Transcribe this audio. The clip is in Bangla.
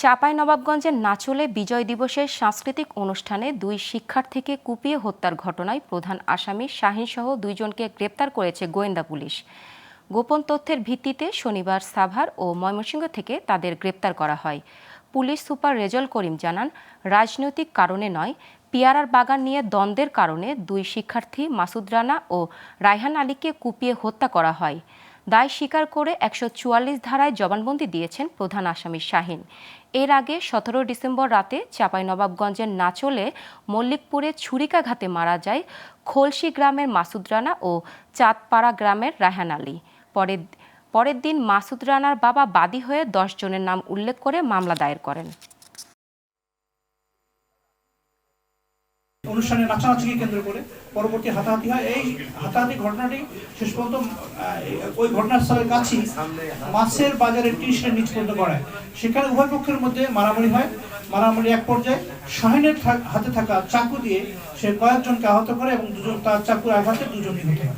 চাঁপাইনবাবগঞ্জের নাচলে বিজয় দিবসের সাংস্কৃতিক অনুষ্ঠানে দুই শিক্ষার্থীকে কুপিয়ে হত্যার ঘটনায় প্রধান আসামি শাহীনসহ দুইজনকে গ্রেপ্তার করেছে গোয়েন্দা পুলিশ। গোপন তথ্যের ভিত্তিতে শনিবার সাভার ও ময়মনসিংহ থেকে তাদের গ্রেপ্তার করা হয়। পুলিশ সুপার রেজল করিম জানান, রাজনৈতিক কারণে নয়, পিয়ারার বাগান নিয়ে দ্বন্দ্বের কারণে দুই শিক্ষার্থী মাসুদ রানা ও রায়হান আলীকে কুপিয়ে হত্যা করা হয়। দায় স্বীকার করে ১৪৪ ধারায় জবানবন্দি দিয়েছেন প্রধান আসামি শাহীন। এর আগে ১৭ ডিসেম্বর রাতে চাঁপাইনবাবগঞ্জের নাচলে মল্লিকপুরে ছুরিকাঘাতে মারা যায় খোলসি গ্রামের মাসুদ রানা ও চাঁদপাড়া গ্রামের রায়হান আলী। পরের দিন মাসুদ রানার বাবা বাদী হয়ে ১০ জনের নাম উল্লেখ করে মামলা দায়ের করেন। অনুষ্ঠানে নাচানাচিকে কেন্দ্র করে পরবর্তী হাতাহাতি হয়। এই হাতাহাতি ঘটনাটি শেষ পর্যন্ত ওই ঘটনাস্থলের কাছেই মাছের বাজারের টিনের নিচ পর্যন্ত গড়ায়। সেখানে উভয় পক্ষের মধ্যে মারামারি হয়। মারামারি এক পর্যায়ে শাহীনের হাতে থাকা চাকু দিয়ে সে কয়েকজনকে আহত করে এবং তার চাকুর আঘাতে দুজন নিহত হয়।